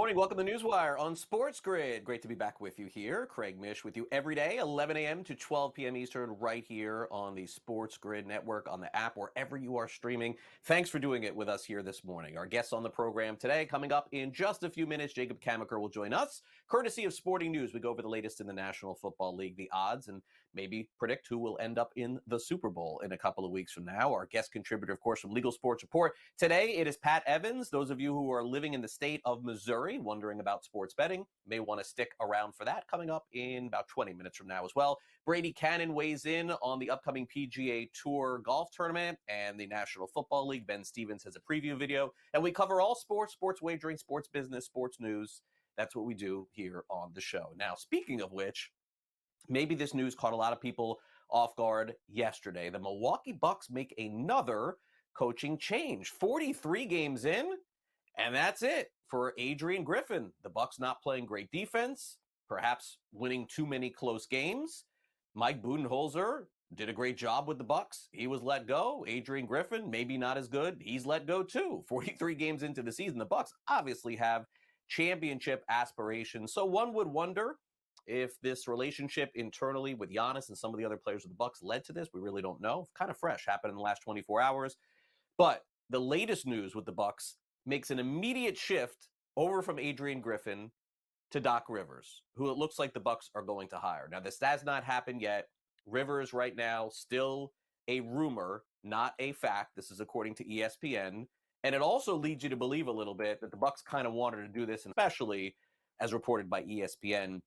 morning. Welcome to NewsWire on SportsGrid. Great to be back with you here. Craig Mish with you every day, 11 a.m. to 12 p.m. Eastern, right here on the SportsGrid network, on the app, wherever you are streaming. Thanks for doing it with us here this morning. Our guests on the program today, coming up in just a few minutes, Jacob Camenker will join us. Courtesy of Sporting News, we go over the latest in the National Football League, the odds, and maybe predict who will end up in the Super Bowl in a couple of weeks from now. Our guest contributor, of course, from Legal Sports Report. Today, it is Pat Evans. Those of you who are living in the state of Missouri, wondering about sports betting, may want to stick around for that, coming up in about 20 minutes from now as well. Brady Cannon weighs in on the upcoming PGA Tour golf tournament and the National Football League. Ben Stevens has a preview video. And we cover all sports, sports wagering, sports business, sports news. That's what we do here on the show. Now, speaking of which, maybe this news caught a lot of people off guard yesterday. The Milwaukee Bucks make another coaching change. 43 games in, and that's it for Adrian Griffin. The Bucks not playing great defense, perhaps winning too many close games. Mike Budenholzer did a great job with the Bucks. He was let go. Adrian Griffin, maybe not as good. He's let go too. 43 games into the season, the Bucks obviously have championship aspirations. So one would wonder if this relationship internally with Giannis and some of the other players of the Bucks led to this. We really don't know. Kind of fresh, happened in the last 24 hours. But the latest news with the Bucks makes an immediate shift over from Adrian Griffin to Doc Rivers, who it looks like the Bucks are going to hire. Now, this has not happened yet. Rivers right now still a rumor, not a fact. This is according to ESPN. And it also leads you to believe a little bit that the Bucks kind of wanted to do this, and especially as reported by ESPN,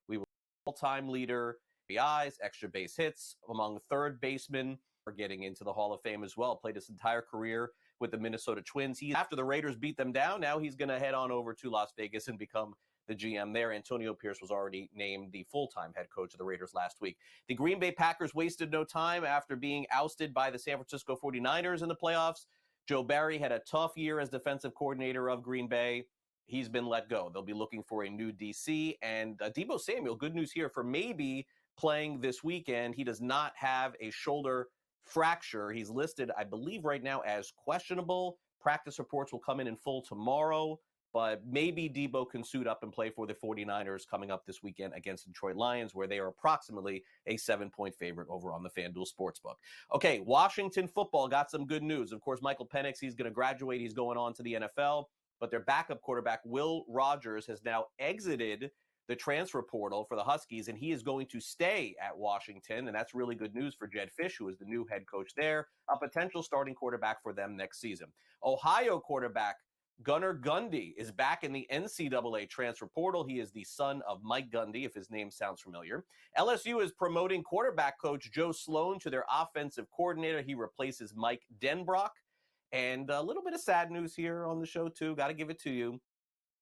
we were all-time leader, RBIs, extra base hits among third basemen. We're getting into the Hall of Fame as well. Played his entire career with the Minnesota Twins. After the Raiders beat them down, now he's going to head on over to Las Vegas and become the GM there. Antonio Pierce was already named the full-time head coach of the Raiders last week. The Green Bay Packers wasted no time after being ousted by the San Francisco 49ers in the playoffs. Joe Barry had a tough year as defensive coordinator of Green Bay. He's been let go. They'll be looking for a new DC. And Deebo Samuel, good news here for maybe playing this weekend. He does not have a shoulder fracture. He's listed, I believe, right now as questionable. Practice reports will come in full tomorrow. But maybe Deebo can suit up and play for the 49ers coming up this weekend against the Detroit Lions, where they are approximately a 7-point favorite over on the FanDuel Sportsbook. Okay, Washington football got some good news. Of course, Michael Penix, he's going to graduate. He's going on to the NFL. But their backup quarterback, Will Rogers, has now exited the transfer portal for the Huskies, and he is going to stay at Washington. And that's really good news for Jed Fish, who is the new head coach there, a potential starting quarterback for them next season. Ohio quarterback Gunnar Gundy is back in the NCAA transfer portal. He is the son of Mike Gundy, if his name sounds familiar. LSU is promoting quarterback coach Joe Sloan to their offensive coordinator. He replaces Mike Denbrock. And a little bit of sad news here on the show, too. Got to give it to you.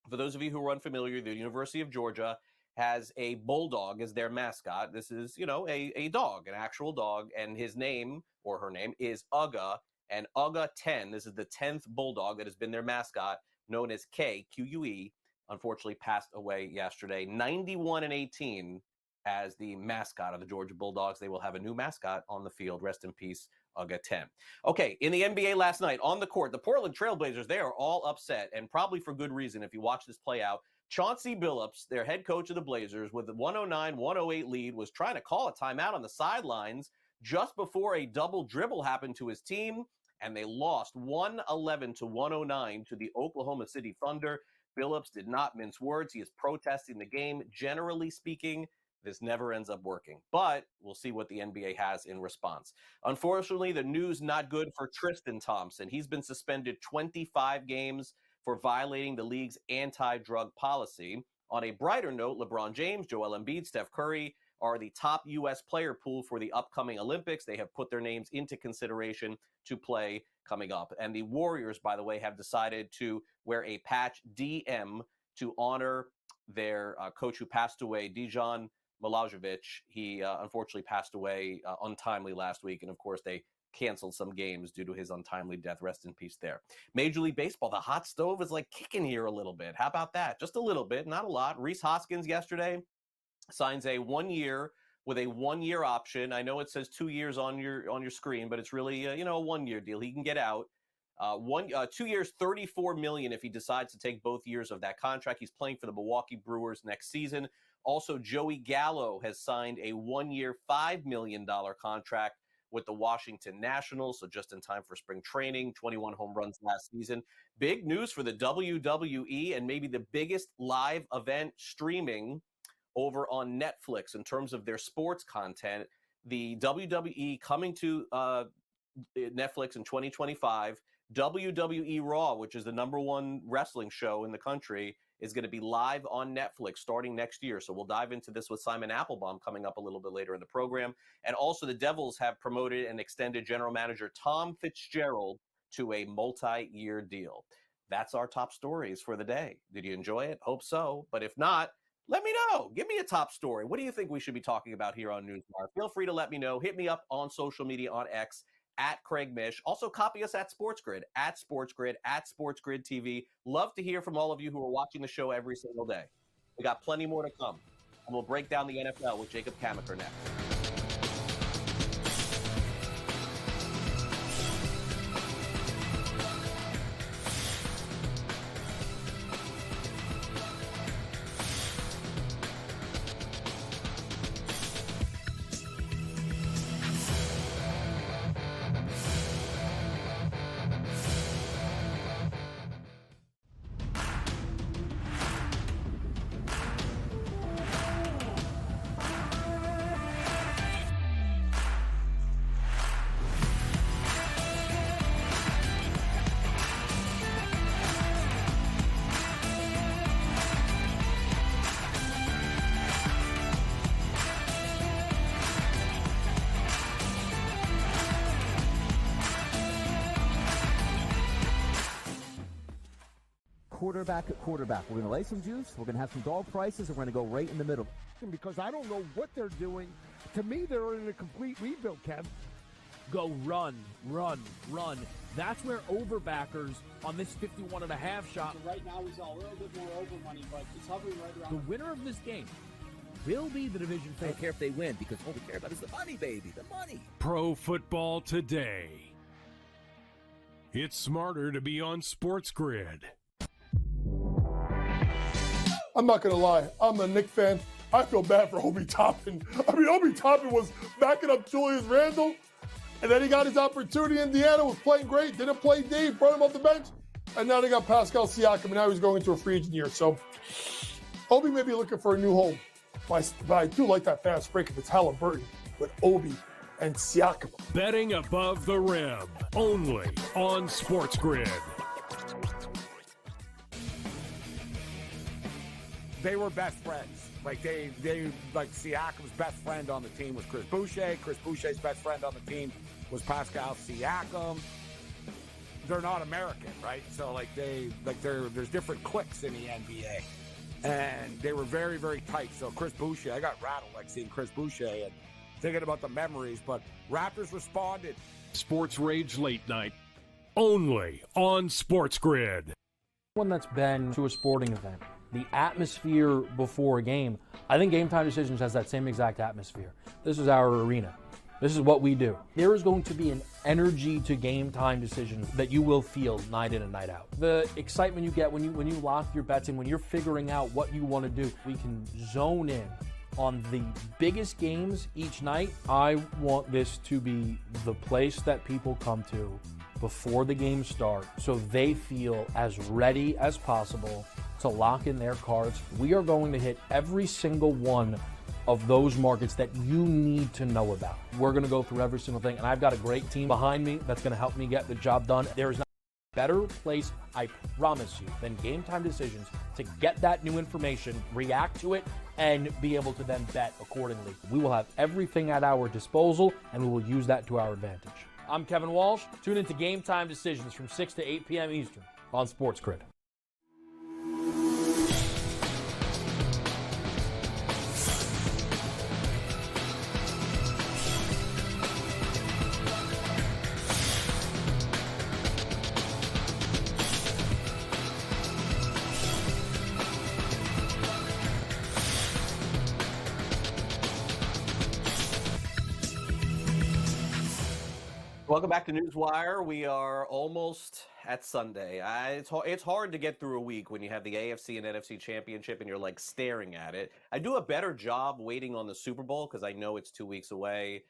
For those of you who are unfamiliar, the University of Georgia has a bulldog as their mascot. This is, a dog, an actual dog. And his name, or her name, is Uga. And Uga 10, this is the 10th bulldog that has been their mascot, known as Q-U-E, unfortunately passed away yesterday. 91-18 as the mascot of the Georgia Bulldogs. They will have a new mascot on the field. Rest in peace, Uga 10. Okay, in the NBA last night, on the court, the Portland Trailblazers, they are all upset, and probably for good reason if you watch this play out. Chauncey Billups, their head coach of the Blazers, with the 109-108 lead, was trying to call a timeout on the sidelines just before a double dribble happened to his team, and they lost 111-109 to the Oklahoma City Thunder. Billups did not mince words. He is protesting the game. Generally speaking, this never ends up working, but we'll see what the NBA has in response. Unfortunately, the news not good for Tristan Thompson. He's been suspended 25 games for violating the league's anti-drug policy. On a brighter note, LeBron James, Joel Embiid, Steph Curry are the top U.S. player pool for the upcoming Olympics. They have put their names into consideration to play coming up. And the Warriors, by the way, have decided to wear a patch DM to honor their coach who passed away, Dejan Milojevic. He unfortunately passed away untimely last week. And of course, they canceled some games due to his untimely death. Rest in peace there. Major League Baseball, the hot stove is like kicking here a little bit. How about that? Just a little bit, not a lot. Rhys Hoskins yesterday signs a 1 year with a 1 year option. I know it says 2 years on your screen, but it's really a 1 year deal. He can get out 2 years, $34 million if he decides to take both years of that contract. He's playing for the Milwaukee Brewers next season. Also, Joey Gallo has signed a 1-year, $5 million contract with the Washington Nationals, so just in time for spring training, 21 home runs last season. Big news for the WWE and maybe the biggest live event streaming over on Netflix in terms of their sports content. The WWE coming to Netflix in 2025. WWE Raw, which is the #1 wrestling show in the country, is going to be live on Netflix starting next year. So we'll dive into this with Simon Applebaum coming up a little bit later in the program. And also the Devils have promoted and extended general manager Tom Fitzgerald to a multi-year deal. That's our top stories for the day. Did you enjoy it? Hope so. But if not, let me know. Give me a top story. What do you think we should be talking about here on NewsWire? Feel free to let me know. Hit me up on social media on X at Craig Mish. Also copy us at SportsGrid, at SportsGrid TV. Love to hear from all of you who are watching the show every single day. We got plenty more to come. And we'll break down the NFL with Jacob Camenker next. Quarterback at quarterback. We're going to lay some juice. We're going to have some dog prices, and we're going to go right in the middle. Because I don't know what they're doing. To me, they're in a complete rebuild, Kev. Go run, run, run. That's where overbackers on this 51.5 shot. So right now he's a little bit more over money, but he's hovering right around. The winner of this game will be the division I don't favorite. care if they win, because all we care about is the money, baby. The money. Pro Football Today. It's smarter to be on SportsGrid. I'm not going to lie. I'm a Knicks fan. I feel bad for Obi Toppin. I mean, Obi Toppin was backing up Julius Randle, and then he got his opportunity in Indiana, was playing great, didn't play D, brought him off the bench, and now they got Pascal Siakam, and now he's going into a free agent year. So Obi may be looking for a new home, but I do like that fast break if it's Halliburton with Obi and Siakam. Betting above the rim, only on SportsGrid. They were best friends. Like like Siakam's best friend on the team was Chris Boucher. Chris Boucher's best friend on the team was Pascal Siakam. They're not American, right? So there's different cliques in the NBA, and they were very, very tight. So Chris Boucher, I got rattled seeing Chris Boucher and thinking about the memories. But Raptors responded. Sports Rage Late Night, only on SportsGrid. One that's been to a sporting event, the atmosphere before a game, I think Game Time Decisions has that same exact atmosphere. This is our arena. This is what we do. There is going to be an energy to Game Time Decisions that you will feel night in and night out. The excitement you get when you lock your bets in, when you're figuring out what you want to do, we can zone in on the biggest games each night. I want this to be the place that people come to before the games start so they feel as ready as possible to lock in their cards. We are going to hit every single one of those markets that you need to know about. We're going to go through every single thing, and I've got a great team behind me that's going to help me get the job done. There is not a better place, I promise you, than Game Time Decisions to get that new information, react to it, and be able to then bet accordingly. We will have everything at our disposal, and we will use that to our advantage. I'm Kevin Walsh. Tune into Game Time Decisions from 6 to 8 p.m. Eastern on SportsGrid. Welcome back to NewsWire. We are almost at Sunday. It's hard to get through a week when you have the AFC and NFC championship and you're like staring at it. I do a better job waiting on the Super Bowl because I know it's 2 weeks away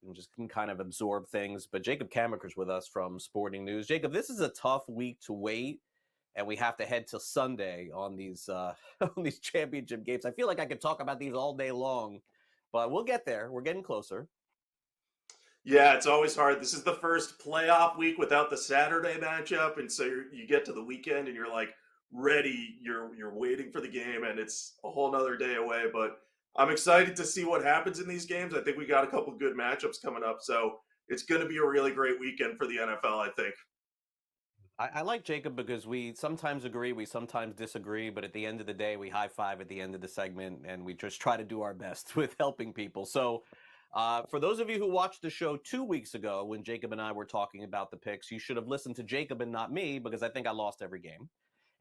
and just can kind of absorb things. But Jacob Camenker's with us from Sporting News. Jacob, this is a tough week to wait, and we have to head till Sunday on these on these championship games. I feel like I could talk about these all day long, but we'll get there. We're getting closer. Yeah, it's always hard. This is the first playoff week without the Saturday matchup, and so you get to the weekend and you're like ready. You're waiting for the game, and it's a whole nother day away. But I'm excited to see what happens in these games. I think we got a couple good matchups coming up, so it's going to be a really great weekend for the NFL, I think. I like Jacob because we sometimes agree, we sometimes disagree, but at the end of the day, we high five at the end of the segment, and we just try to do our best with helping people. So, for those of you who watched the show 2 weeks ago when Jacob and I were talking about the picks, you should have listened to Jacob and not me because I think I lost every game.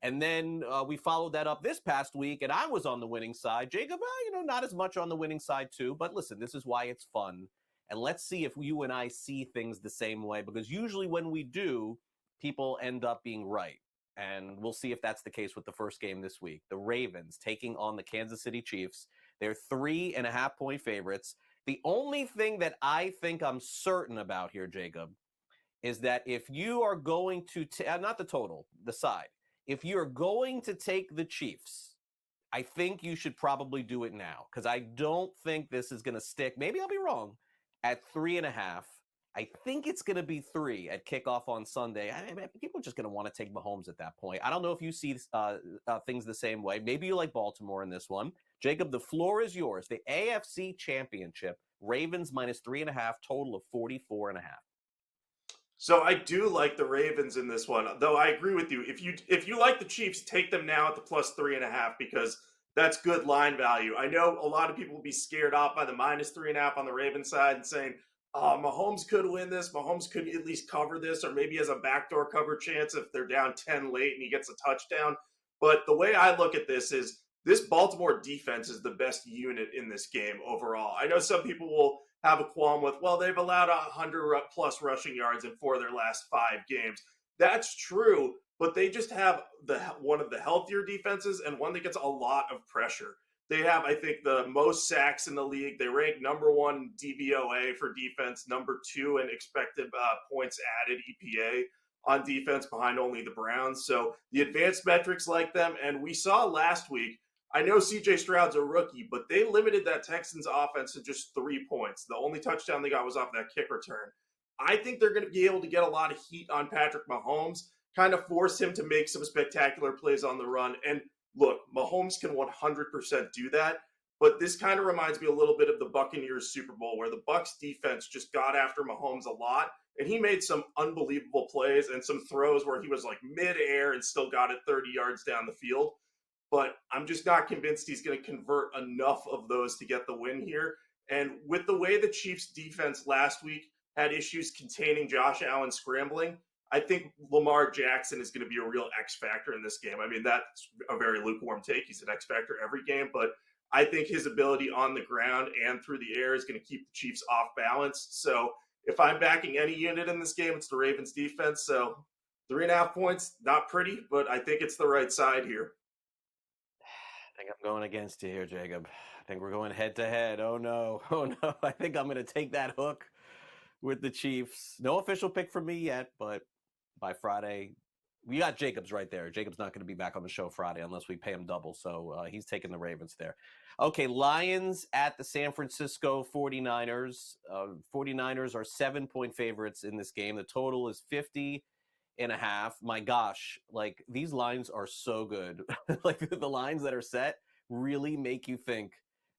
And then we followed that up this past week, and I was on the winning side. Jacob, not as much on the winning side too, but listen, this is why it's fun. And let's see if you and I see things the same way, because usually when we do, people end up being right. And we'll see if that's the case with the first game this week. The Ravens taking on the Kansas City Chiefs. They're 3.5-point favorites. The only thing that I think I'm certain about here, Jacob, is that if you are going to, not the total, the side, if you're going to take the Chiefs, I think you should probably do it now, because I don't think this is going to stick. Maybe I'll be wrong at 3.5. I think it's going to be 3 at kickoff on Sunday. People are just going to want to take Mahomes at that point. I don't know if you see things the same way. Maybe you like Baltimore in this one. Jacob, the floor is yours. The AFC Championship, Ravens minus 3.5, total of 44.5. So I do like the Ravens in this one, though I agree with you. If you like the Chiefs, take them now at the plus 3.5 because that's good line value. I know a lot of people will be scared off by the minus 3.5 on the Ravens side and saying, Mahomes could win this. Mahomes could at least cover this, or maybe has a backdoor cover chance if they're down 10 late and he gets a touchdown. But the way I look at this is this Baltimore defense is the best unit in this game overall. I know some people will have a qualm with, well, they've allowed 100 plus rushing yards in 4 of their last 5 games. That's true, but they just have one of the healthier defenses and one that gets a lot of pressure. They have, I think, the most sacks in the league. They rank number 1 DVOA for defense, number 2 in expected points added EPA on defense behind only the Browns. So the advanced metrics like them. And we saw last week, I know CJ Stroud's a rookie, but they limited that Texans offense to just 3 points. The only touchdown they got was off that kick return. I think they're going to be able to get a lot of heat on Patrick Mahomes, kind of force him to make some spectacular plays on the run. And look, Mahomes can 100% do that, but this kind of reminds me a little bit of the Buccaneers Super Bowl where the Bucs defense just got after Mahomes a lot, and he made some unbelievable plays and some throws where he was like midair and still got it 30 yards down the field. But I'm just not convinced he's going to convert enough of those to get the win here. And with the way the Chiefs defense last week had issues containing Josh Allen scrambling, I think Lamar Jackson is going to be a real X factor in this game. I mean, that's a very lukewarm take. He's an X factor every game, but I think his ability on the ground and through the air is going to keep the Chiefs off balance. So if I'm backing any unit in this game, it's the Ravens defense. So 3.5 points, not pretty, but I think it's the right side here. I think I'm going against you here, Jacob. I think we're going head to head. Oh no. I think I'm going to take that hook with the Chiefs. No official pick from me yet, but by Friday, we got Jacob's right there. Jacob's not going to be back on the show Friday unless we pay him double. So he's taking the Ravens there. Okay, Lions at the San Francisco 49ers. 49ers are 7-point favorites in this game. The total is 50.5. My gosh, like these lines are so good. Like the lines that are set really make you think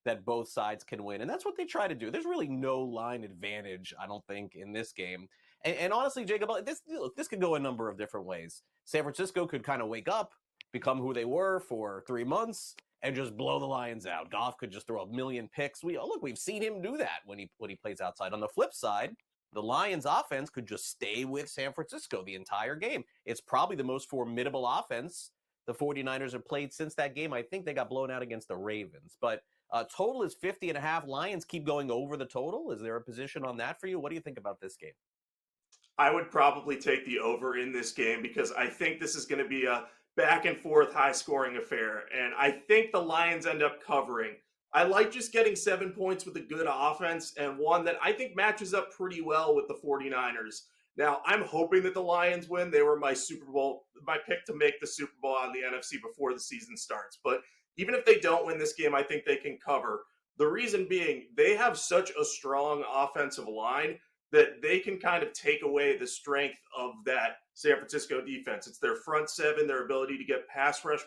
that both sides can win. And that's what they try to do. There's really no line advantage, I don't think, in this game. And honestly, Jacob, this could go a number of different ways. San Francisco could kind of wake up, become who they were for 3 months, and just blow the Lions out. Goff could just throw a million picks. We've seen him do that when he plays outside. On the flip side, the Lions offense could just stay with San Francisco the entire game. It's probably the most formidable offense the 49ers have played since that game. I think they got blown out against the Ravens. But total is 50.5. Lions keep going over the total. Is there a position on that for you? What do you think about this game? I would probably take the over in this game because I think this is going to be a back and forth high scoring affair. And I think the Lions end up covering. I like just getting 7 points with a good offense and one that I think matches up pretty well with the 49ers. Now, I'm hoping that the Lions win. They were my pick to make the Super Bowl out of the NFC before the season starts. But even if they don't win this game, I think they can cover. The reason being, they have such a strong offensive line that they can kind of take away the strength of that San Francisco defense. It's their front seven, their ability to get pass rush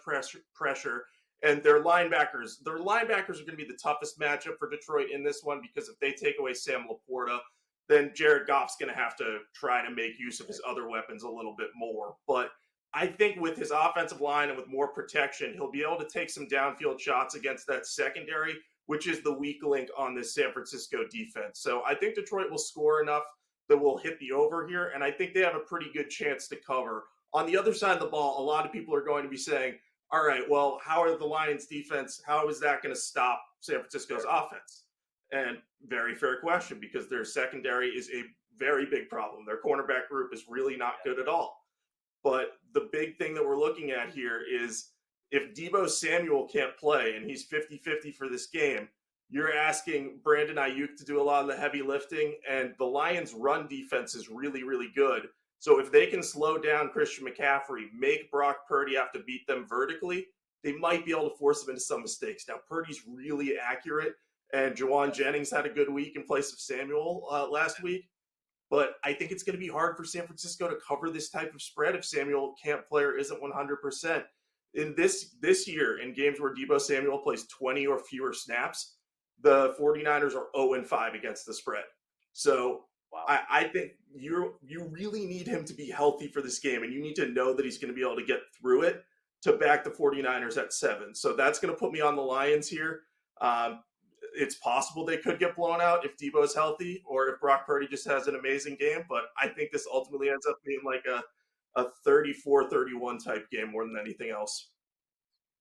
pressure, and their linebackers. Their linebackers are going to be the toughest matchup for Detroit in this one because if they take away Sam Laporta, then Jared Goff's going to have to try to make use of his other weapons a little bit more. But I think with his offensive line and with more protection, he'll be able to take some downfield shots against that secondary, which is the weak link on this San Francisco defense. So I think Detroit will score enough that we'll hit the over here, and I think they have a pretty good chance to cover. On the other side of the ball, a lot of people are going to be saying, all right, well, how are the Lions defense, how is that going to stop San Francisco's offense? And very fair question, because their secondary is a very big problem. Their cornerback group is really not good at all. But the big thing that we're looking at here is if Deebo Samuel can't play and he's 50-50 for this game, you're asking Brandon Ayuk to do a lot of the heavy lifting, and the Lions' run defense is really, really good. So if they can slow down Christian McCaffrey, make Brock Purdy have to beat them vertically, they might be able to force him into some mistakes. Now, Purdy's really accurate, and Jawan Jennings had a good week in place of Samuel last week. But I think it's going to be hard for San Francisco to cover this type of spread if Samuel can't play or isn't 100%. In this year, in games where Deebo Samuel plays 20 or fewer snaps, the 49ers are 0-5 against the spread. So wow. I think you really need him to be healthy for this game, and you need to know that he's going to be able to get through it to back the 49ers at 7. So that's going to put me on the Lions here. It's possible they could get blown out if Deebo is healthy or if Brock Purdy just has an amazing game, but I think this ultimately ends up being like a 34-31 type game more than anything else.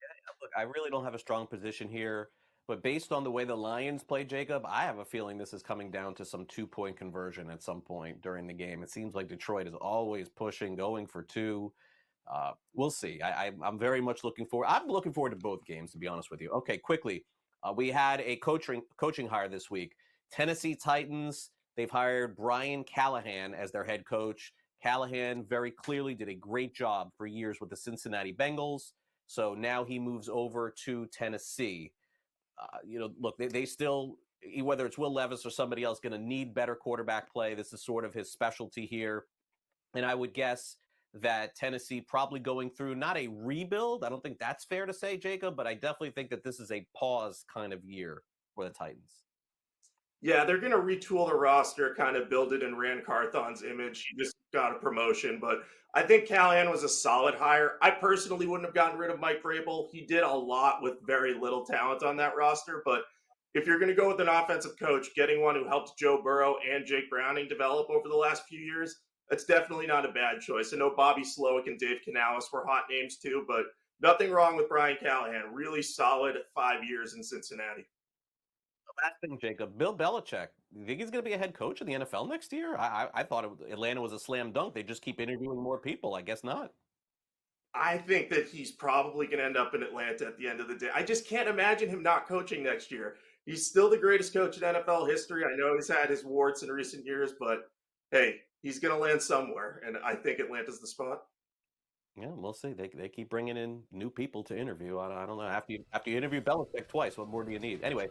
Yeah, look, I really don't have a strong position here, but based on the way the Lions play, Jacob, I have a feeling this is coming down to some 2-point conversion at some point during the game. It seems like Detroit is always pushing, going for 2. We'll see. I'm very much looking forward. I'm looking forward to both games, to be honest with you. Okay, quickly. We had a coaching hire this week. Tennessee Titans, they've hired Brian Callahan as their head coach. Callahan very clearly did a great job for years with the Cincinnati Bengals. So now he moves over to Tennessee. Look, they still, whether it's Will Levis or somebody else, going to need better quarterback play. This is sort of his specialty here. And I would guess that Tennessee probably going through not a rebuild. I don't think that's fair to say, Jacob, but I definitely think that this is a pause kind of year for the Titans. Yeah, they're going to retool the roster, kind of build it in Rand Carthon's image. He just got a promotion, but I think Callahan was a solid hire. I personally wouldn't have gotten rid of Mike Vrabel. He did a lot with very little talent on that roster, but if you're going to go with an offensive coach, getting one who helped Joe Burrow and Jake Browning develop over the last few years, that's definitely not a bad choice. I know Bobby Slowick and Dave Canales were hot names too, but nothing wrong with Brian Callahan. Really solid 5 years in Cincinnati. Last thing, Jacob, Bill Belichick, you think he's going to be a head coach in the NFL next year? I thought Atlanta was a slam dunk. They just keep interviewing more people. I guess not. I think that he's probably going to end up in Atlanta at the end of the day. I just can't imagine him not coaching next year. He's still the greatest coach in NFL history. I know he's had his warts in recent years, but hey, he's going to land somewhere, and I think Atlanta's the spot. Yeah, we'll see. They keep bringing in new people to interview. I don't know. After you interview Belichick twice, what more do you need? Anyway,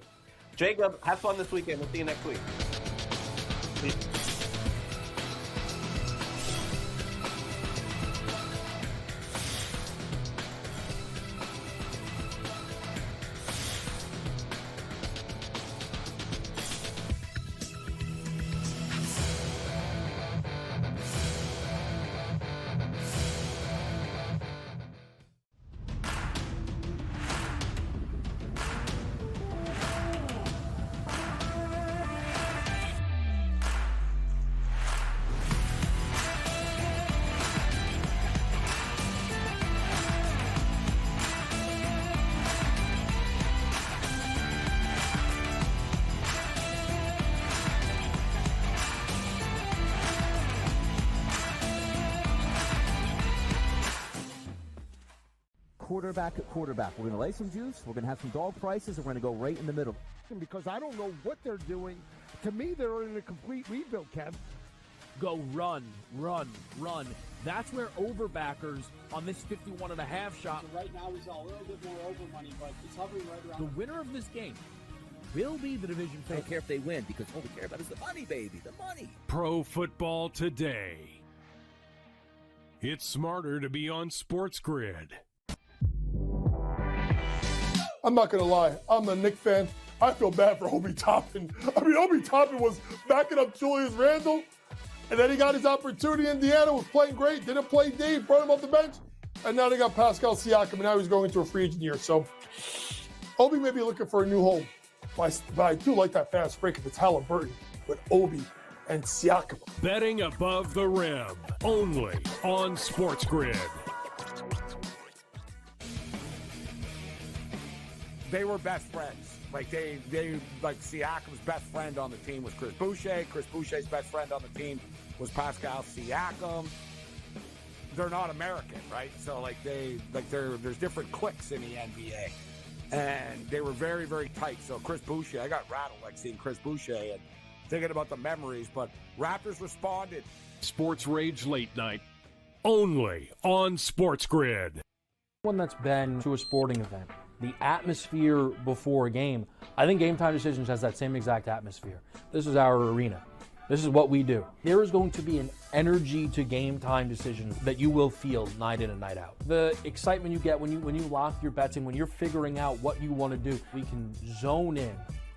Jacob, have fun this weekend. We'll see you next week. quarterback. We're going to lay some juice. We're going to have some dog prices, and we're going to go right in the middle. Because I don't know what they're doing. To me, they're in a complete rebuild, Kev. Go run, run, run. That's where overbackers on this 51.5 shot. So right now, he's a little bit more over money, but he's hovering right around. The winner of this game will be the division I don't favorite. care if they win, because all we care about is the money, baby, the money. Pro Football Today. It's smarter to be on SportsGrid. I'm not going to lie. I'm a Knicks fan. I feel bad for Obi Toppin. I mean, Obi Toppin was backing up Julius Randle, and then he got his opportunity. Indiana was playing great. Didn't play deep, brought him off the bench, and now they got Pascal Siakam, and now he's going into a free agent year. So Obi may be looking for a new home, but I do like that fast break if it's Halliburton with Obi and Siakam. Betting above the rim, only on SportsGrid. They were best friends. Like Siakam's best friend on the team was Chris Boucher. Chris Boucher's best friend on the team was Pascal Siakam. They're not American, right? So there's different cliques in the NBA, and they were very, very tight. So Chris Boucher, I got rattled seeing Chris Boucher and thinking about the memories. But Raptors responded. Sports Rage Late Night, only on SportsGrid. One that's been to a sporting event, the atmosphere before a game, I think Game Time Decisions has that same exact atmosphere. This is our arena. This is what we do. There is going to be an energy to Game Time Decisions that you will feel night in and night out. The excitement you get when you lock your bets in, when you're figuring out what you want to do, we can zone in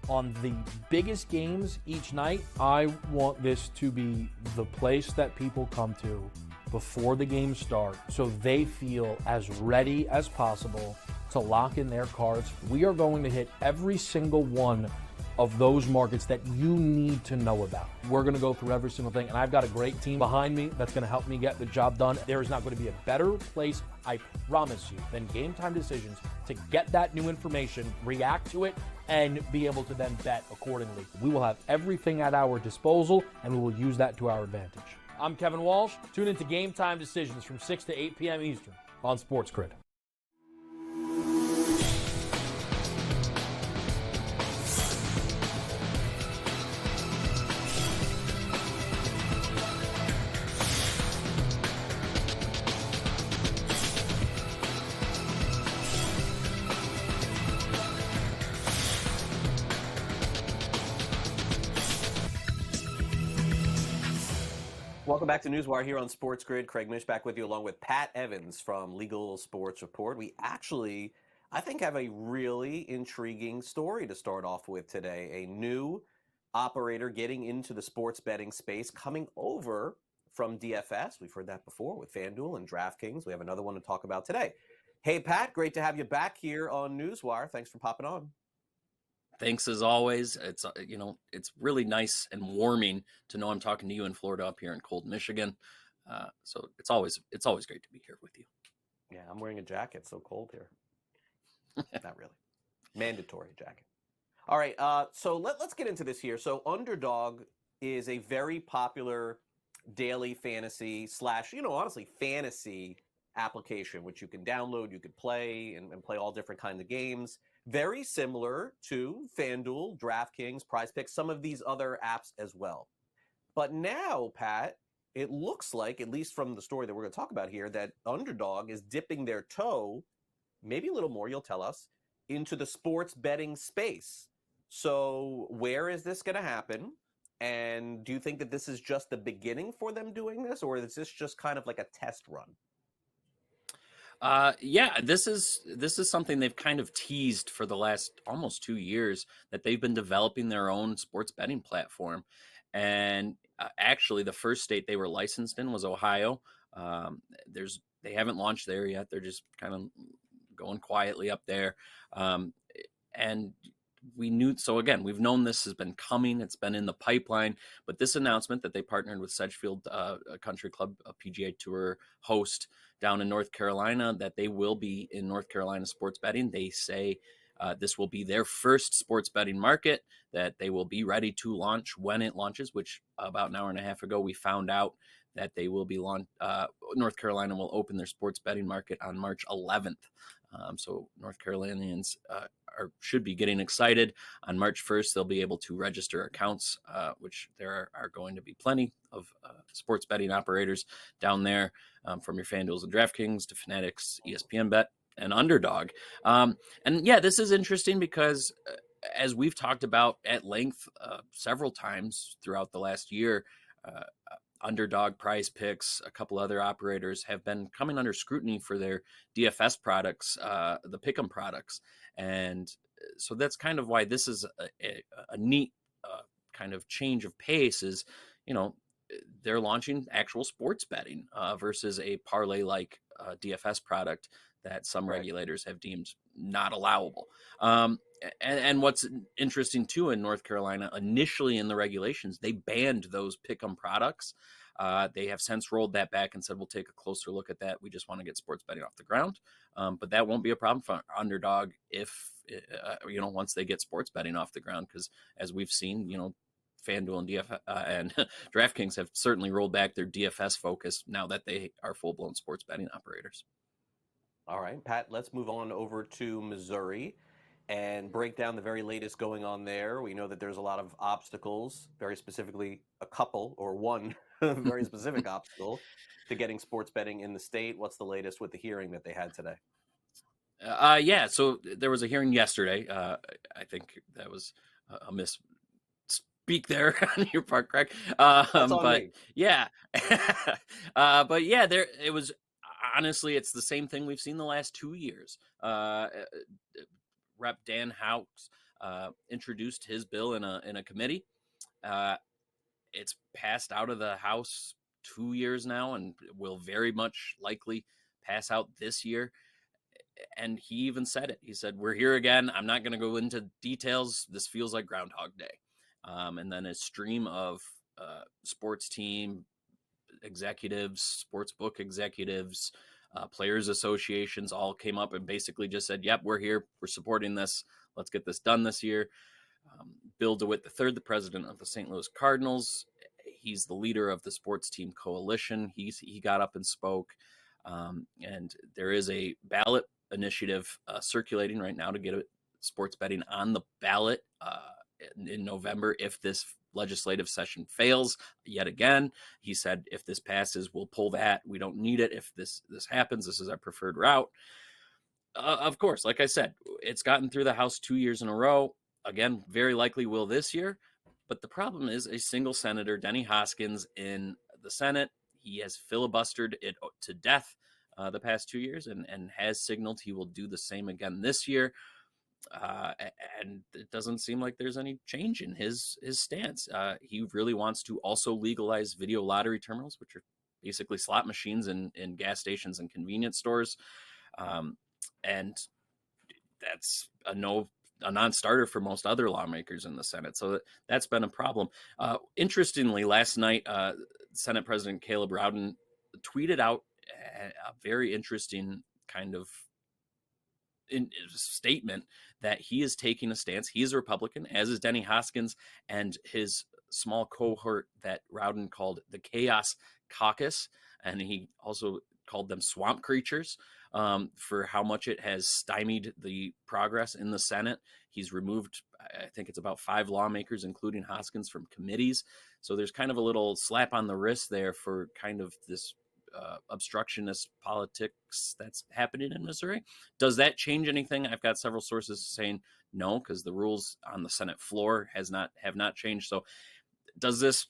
on the biggest games each night. I want this to be the place that people come to before the games start so they feel as ready as possible to lock in their cards. We are going to hit every single one of those markets that you need to know about. We're going to go through every single thing, and I've got a great team behind me that's going to help me get the job done. There is not going to be a better place, I promise you, than Game Time Decisions to get that new information, react to it, and be able to then bet accordingly. We will have everything at our disposal, and we will use that to our advantage. I'm Kevin Walsh. Tune into Game Time Decisions from 6 to 8 p.m. Eastern on SportsGrid. Welcome back to NewsWire here on SportsGrid. Craig Mish back with you along with Pat Evans from Legal Sports Report. We actually, I think, have a really intriguing story to start off with today. A new operator getting into the sports betting space, coming over from DFS. We've heard that before with FanDuel and DraftKings. We have another one to talk about today. Hey, Pat, great to have you back here on NewsWire. Thanks for popping on. Thanks as always. It's it's really nice and warming to know I'm talking to you in Florida up here in cold Michigan. So it's always great to be here with you. Yeah, I'm wearing a jacket. So cold here. Not really. Mandatory jacket. All right. So let's get into this here. So Underdog is a very popular daily fantasy / honestly fantasy application, which you can download, you could play and play all different kinds of games. Very similar to FanDuel, DraftKings, PrizePicks, some of these other apps as well. But now, Pat, it looks like, at least from the story that we're going to talk about here, that Underdog is dipping their toe, maybe a little more, you'll tell us, into the sports betting space. So where is this going to happen? And do you think that this is just the beginning for them doing this, or is this just kind of like a test run? Yeah, this is something they've kind of teased for the last almost 2 years, that they've been developing their own sports betting platform. And actually, the first state they were licensed in was Ohio. They haven't launched there yet. They're just kind of going quietly up there. And we knew, so again, we've known this has been coming. It's been in the pipeline, but this announcement that they partnered with Sedgefield Country Club, a PGA Tour host down in North Carolina, that they will be in North Carolina sports betting. They say This will be their first sports betting market that they will be ready to launch when it launches, which about an hour and a half ago we found out that they will be North Carolina will open their sports betting market on March 11th. So North Carolinians should be getting excited. On March 1st, they'll be able to register accounts, which there are going to be plenty of sports betting operators down there, from your FanDuels and DraftKings to Fanatics, ESPN Bet, and Underdog. And yeah, this is interesting because as we've talked about at length several times throughout the last year, Underdog, Prize Picks, a couple other operators have been coming under scrutiny for their DFS products, the Pick'em products. And so that's kind of why this is a neat kind of change of pace is, they're launching actual sports betting versus a parlay-like DFS product that some regulators have deemed not allowable. And what's interesting too in North Carolina, initially in the regulations, they banned those pick'em products. They have since rolled that back and said, we'll take a closer look at that. We just want to get sports betting off the ground. But that won't be a problem for Underdog if, once they get sports betting off the ground, because as we've seen, FanDuel and and DraftKings have certainly rolled back their DFS focus now that they are full-blown sports betting operators. All right, Pat, let's move on over to Missouri and break down the very latest going on there. We know that there's a lot of obstacles, very specifically a couple or one very specific obstacle to getting sports betting in the state. What's the latest with the hearing that they had today? Yeah, so there was a hearing yesterday. I think that was a misspeak there on your part, Craig. But yeah, but yeah, it was. Honestly, it's the same thing we've seen the last 2 years. Rep. Dan Houks introduced his bill in a committee. It's passed out of the House 2 years now and will very much likely pass out this year. And he even said it. He said, we're here again. I'm not going to go into details. This feels like Groundhog Day. And then a stream of sports team executives, sports book executives, players associations all came up and basically just said, yep, we're here. We're supporting this. Let's get this done this year. Bill DeWitt III, the president of the St. Louis Cardinals, he's the leader of the sports team coalition. He got up and spoke. And there is a ballot initiative circulating right now to get sports betting on the ballot in November if this legislative session fails yet again. He said, if this passes, we'll pull that. We don't need it. If this happens, this is our preferred route. Of course, like I said, it's gotten through the House 2 years in a row. Again, very likely will this year. But the problem is a single senator, Denny Hoskins, in the Senate. He has filibustered it to death the past 2 years and has signaled he will do the same again this year. And it doesn't seem like there's any change in his stance. He really wants to also legalize video lottery terminals, which are basically slot machines in gas stations and convenience stores. And that's a non-starter for most other lawmakers in the Senate. So that's been a problem. Interestingly, last night, Senate President Caleb Rowden tweeted out a very interesting kind of statement that he is taking a stance. He is a Republican, as is Denny Hoskins, and his small cohort that Rowden called the Chaos Caucus, and he also called them swamp creatures for how much it has stymied the progress in the Senate. He's removed, I think it's about 5 lawmakers, including Hoskins, from committees. So there's kind of a little slap on the wrist there for kind of this obstructionist politics that's happening in Missouri. Does that change anything? I've got several sources saying no, because the rules on the Senate floor have not changed. So does this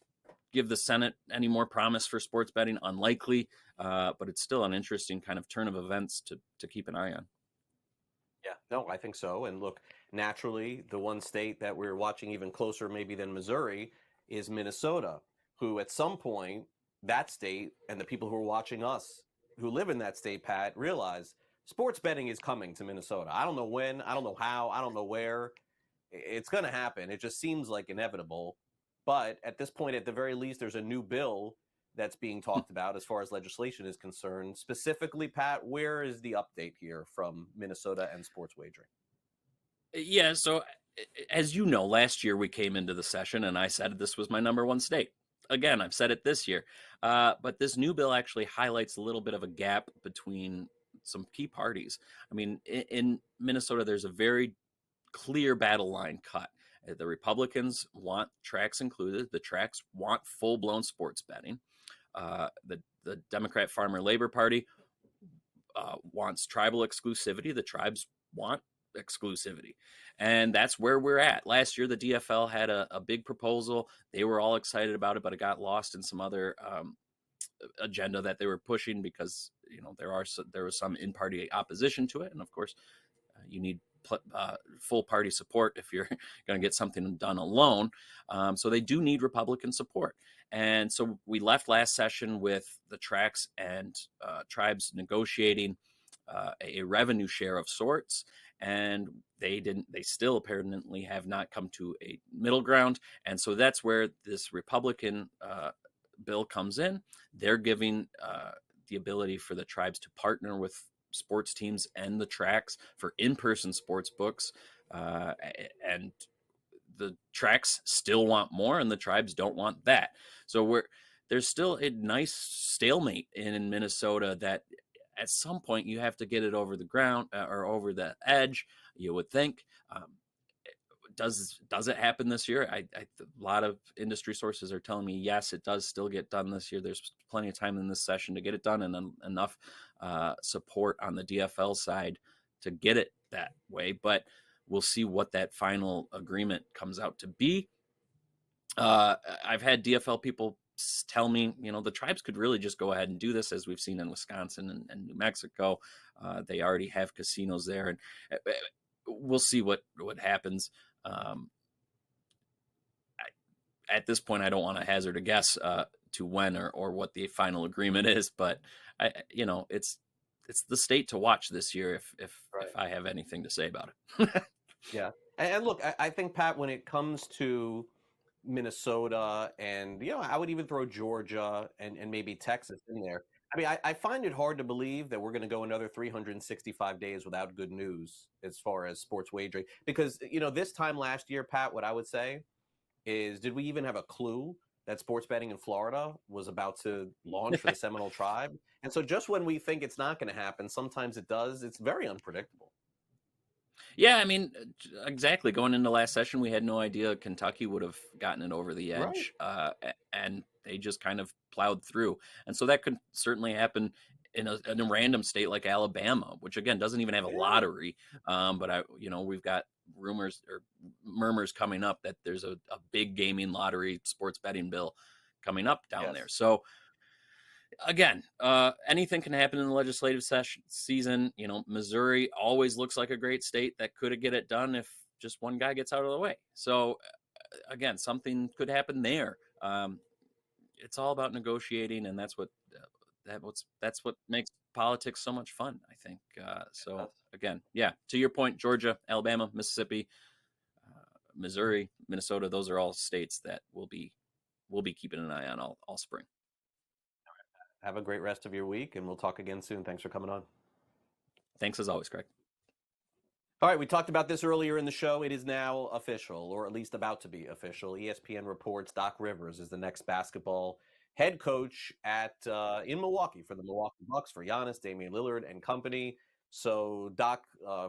give the Senate any more promise for sports betting? Unlikely, but it's still an interesting kind of turn of events to keep an eye on. Yeah, no, I think so. And look, naturally, the one state that we're watching even closer maybe than Missouri is Minnesota, who at some point, that state and the people who are watching us who live in that state, Pat, realize sports betting is coming to Minnesota. I don't know when, I don't know how, I don't know where. It's going to happen. It just seems like inevitable. But at this point, at the very least, there's a new bill that's being talked about as far as legislation is concerned. Specifically, Pat, where is the update here from Minnesota and sports wagering? Yeah, so as you know, last year we came into the session and I said this was my number one state. Again, I've said it this year. But this new bill actually highlights a little bit of a gap between some key parties. I mean, in Minnesota, there's a very clear battle line cut. The Republicans want tracks included. The tracks want full-blown sports betting. The Democrat Farmer Labor Party wants tribal exclusivity. The tribes want exclusivity. And that's where we're at. Last year, the DFL had a big proposal. They were all excited about it, but it got lost in some other agenda that they were pushing because, there was some in-party opposition to it. And of course, you need full party support if you're going to get something done alone. So they do need Republican support. And so we left last session with the tracks and tribes negotiating a revenue share of sorts. And they still apparently have not come to a middle ground. And so that's where this Republican bill comes in. They're giving the ability for the tribes to partner with sports teams and the tracks for in-person sports books. And the tracks still want more and the tribes don't want that. So there's still a nice stalemate in Minnesota that at some point you have to get it over the ground or over the edge, you would think. Does it happen this year? A lot of industry sources are telling me, yes, it does still get done this year. There's plenty of time in this session to get it done and enough support on the DFL side to get it that way. But we'll see what that final agreement comes out to be. I've had DFL people tell me, the tribes could really just go ahead and do this, as we've seen in Wisconsin and New Mexico. They already have casinos there, and we'll see what happens. At this point, I don't want to hazard a guess to when or what the final agreement is, but it's the state to watch this year if I have anything to say about it. Yeah. And look, I think, Pat, when it comes to Minnesota and, I would even throw Georgia and maybe Texas in there. I mean, I find it hard to believe that we're going to go another 365 days without good news as far as sports wagering. Because, this time last year, Pat, what I would say is, did we even have a clue that sports betting in Florida was about to launch for the Seminole tribe? And so just when we think it's not going to happen, sometimes it does. It's very unpredictable. Yeah, I mean, exactly. Going into last session, we had no idea Kentucky would have gotten it over the edge, and they just kind of plowed through. And so that could certainly happen in a random state like Alabama, which again doesn't even have a lottery. But we've got rumors or murmurs coming up that there's a big gaming lottery sports betting bill coming up down there. So again, anything can happen in the legislative season. Missouri always looks like a great state that could get it done if just one guy gets out of the way. So again, something could happen there. It's all about negotiating, and that's what makes politics so much fun, I think. So again, to your point, Georgia, Alabama, Mississippi, Missouri, Minnesota, those are all states that we'll be keeping an eye on all spring. Have a great rest of your week, and we'll talk again soon. Thanks for coming on. Thanks as always, Craig. All right, we talked about this earlier in the show. It is now official, or at least about to be official. ESPN reports Doc Rivers is the next basketball head coach in Milwaukee for the Milwaukee Bucks for Giannis, Damian Lillard, and company. So Doc,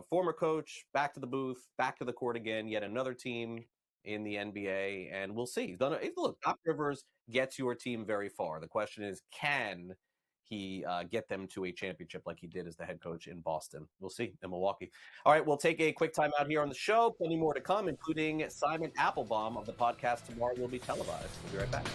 former coach, back to the booth, back to the court again, yet another team in the NBA, and we'll see. Look, Doc Rivers gets your team very far. The question is, can he get them to a championship like he did as the head coach in Boston? We'll see in Milwaukee. All right, we'll take a quick time out here on the show. Plenty more to come, including Simon Applebaum of the podcast tomorrow will be televised. We'll be right back.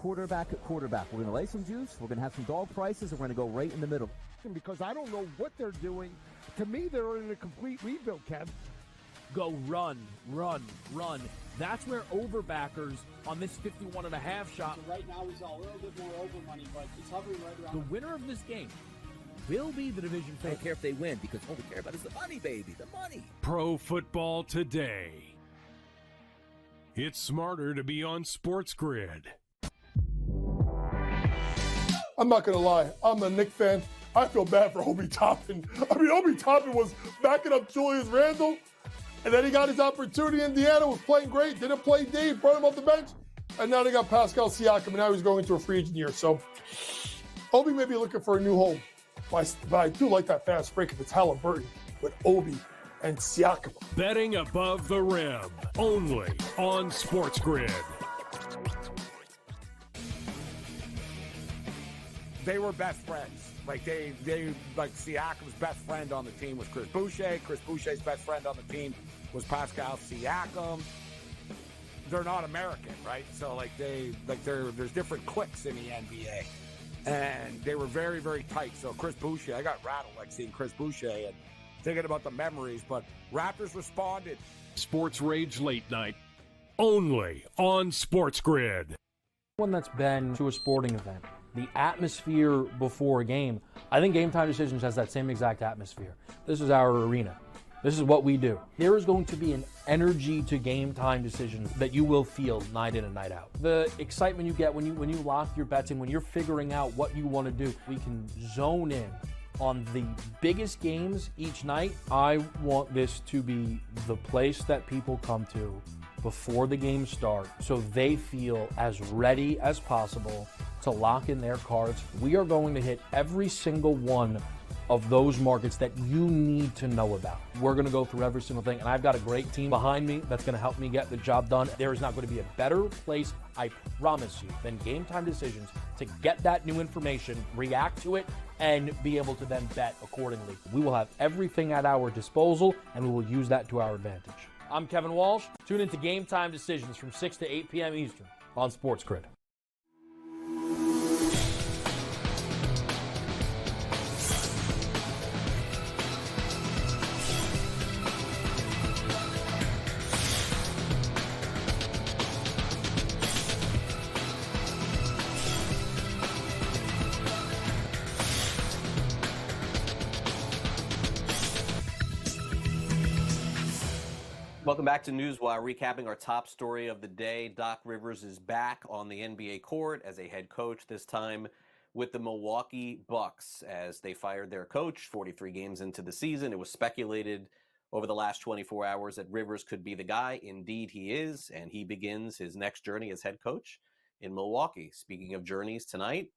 quarterback at quarterback. We're going to lay some juice. We're going to have some dog prices, and we're going to go right in the middle. Because I don't know what they're doing. To me, they're in a complete rebuild, Kev. Go run, run, run. That's where overbackers on this 51.5 shot. Right now, he's a little bit more over money, but he's hovering right around. The winner of this game will be the division I don't favorite. care if they win, because all we care about is the money, baby, the money. Pro Football Today. It's smarter to be on SportsGrid. I'm not going to lie. I'm a Knicks fan. I feel bad for Obi Toppin. I mean, Obi Toppin was backing up Julius Randle, and then he got his opportunity in Indiana, was playing great, didn't play deep, brought him off the bench, and now they got Pascal Siakam, and now he's going into a free agent year. So Obi may be looking for a new home, but I do like that fast break if it's Halliburton with Obi and Siakam. Betting above the rim, only on SportsGrid. They were best friends. Like Siakam's best friend on the team was Chris Boucher. Chris Boucher's best friend on the team was Pascal Siakam. They're not American, right? So there's different cliques in the NBA, and they were very, very tight. So Chris Boucher, I got rattled seeing Chris Boucher and thinking about the memories. But Raptors responded. Sports Rage Late Night, only on SportsGrid. One that's been to a sporting event, the atmosphere before a game, I think Game Time Decisions has that same exact atmosphere. This is our arena. This is what we do. There is going to be an energy to Game Time Decisions that you will feel night in and night out. The excitement you get when you lock your bets in, when you're figuring out what you want to do, we can zone in on the biggest games each night. I want this to be the place that people come to before the games start so they feel as ready as possible to lock in their cards. We are going to hit every single one of those markets that you need to know about. We're going to go through every single thing, and I've got a great team behind me that's going to help me get the job done. There is not going to be a better place, I promise you, than Game Time Decisions to get that new information, react to it, and be able to then bet accordingly. We will have everything at our disposal, and we will use that to our advantage. I'm Kevin Walsh. Tune into Game Time Decisions from 6 to 8 p.m. Eastern on SportsGrid. Welcome back to NewsWire, recapping our top story of the day. Doc Rivers is back on the NBA court as a head coach, this time with the Milwaukee Bucks, as they fired their coach 43 games into the season. It was speculated over the last 24 hours that Rivers could be the guy. Indeed, he is, and he begins his next journey as head coach in Milwaukee. Speaking of journeys, tonight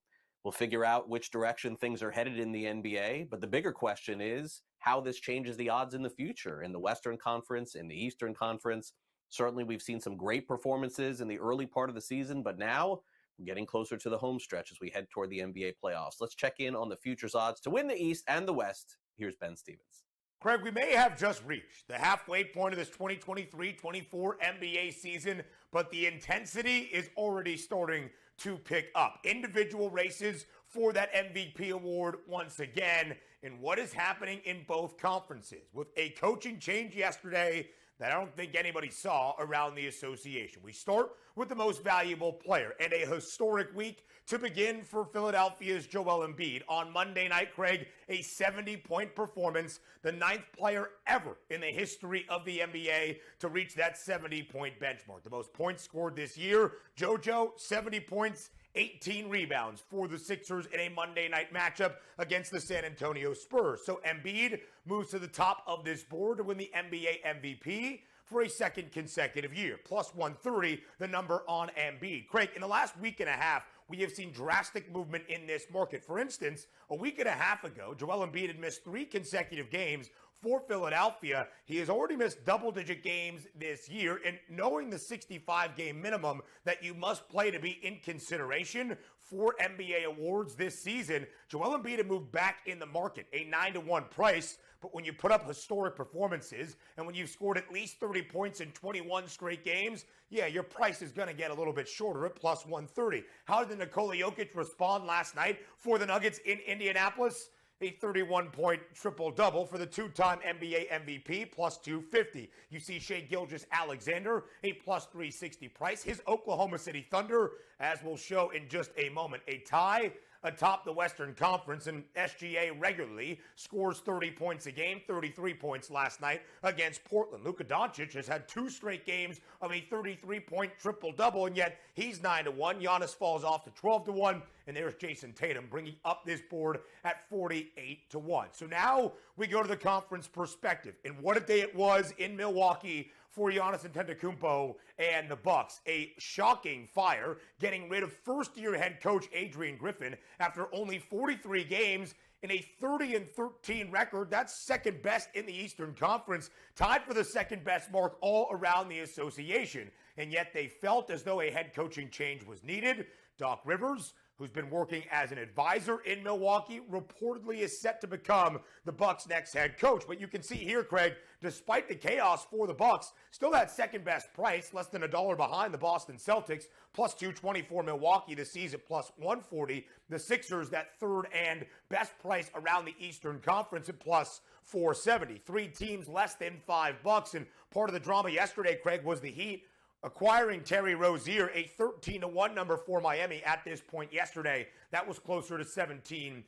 we'll figure out which direction things are headed in the NBA, but the bigger question is how this changes the odds in the future in the Western Conference, in the Eastern Conference. Certainly, we've seen some great performances in the early part of the season, but now we're getting closer to the home stretch as we head toward the NBA playoffs. Let's check in on the futures odds to win the East and the West. Here's Ben Stevens. Craig, we may have just reached the halfway point of this 2023-24 NBA season, but the intensity is already starting to pick up. Individual races for that MVP award once again, and what is happening in both conferences with a coaching change yesterday that I don't think anybody saw around the association. We start with the most valuable player and a historic week to begin for Philadelphia's Joel Embiid. On Monday night, Craig, a 70-point performance, the 9th player ever in the history of the NBA to reach that 70-point benchmark. The most points scored this year, JoJo, 70 points, 18 rebounds for the Sixers in a Monday night matchup against the San Antonio Spurs. So Embiid moves to the top of this board to win the NBA MVP for a second consecutive year. Plus 130, the number on Embiid. Craig, in the last week and a half, we have seen drastic movement in this market. For instance, a week and a half ago, Joel Embiid had missed 3 consecutive games for Philadelphia. He has already missed double-digit games this year, and knowing the 65-game minimum that you must play to be in consideration for NBA awards this season, Joel Embiid had moved back in the market, a 9-to-1 price, But when you put up historic performances and when you've scored at least 30 points in 21 straight games, yeah, your price is going to get a little bit shorter at plus 130. How did Nikola Jokic respond last night for the Nuggets in Indianapolis? A 31-point triple-double for the two-time NBA MVP, plus 250. You see Shai Gilgeous-Alexander, a plus 360 price. His Oklahoma City Thunder, as we'll show in just a moment, a tie atop the Western Conference, and SGA regularly scores 30 points a game, 33 points last night against Portland. Luka Doncic has had 2 straight games of a 33-point triple-double, and yet he's 9-1. Giannis falls off to 12-1, and there's Jason Tatum bringing up this board at 48-1. So now we go to the conference perspective, and what a day it was in Milwaukee for Giannis Antetokounmpo and the Bucks. A shocking fire, getting rid of first-year head coach Adrian Griffin after only 43 games in a 30-13 record. That's second best in the Eastern Conference, tied for the second best mark all around the association. And yet they felt as though a head coaching change was needed. Doc Rivers, who's been working as an advisor in Milwaukee, reportedly is set to become the Bucks' next head coach. But you can see here, Craig, despite the chaos for the Bucks, still that second best price, less than $1 behind the Boston Celtics, plus 220 for Milwaukee this season, plus 140. The Sixers, that third and best price around the Eastern Conference, at plus 470. 3 teams less than $5. And part of the drama yesterday, Craig, was the Heat acquiring Terry Rozier, a 13-1 number for Miami at this point yesterday. That was closer to 17-1.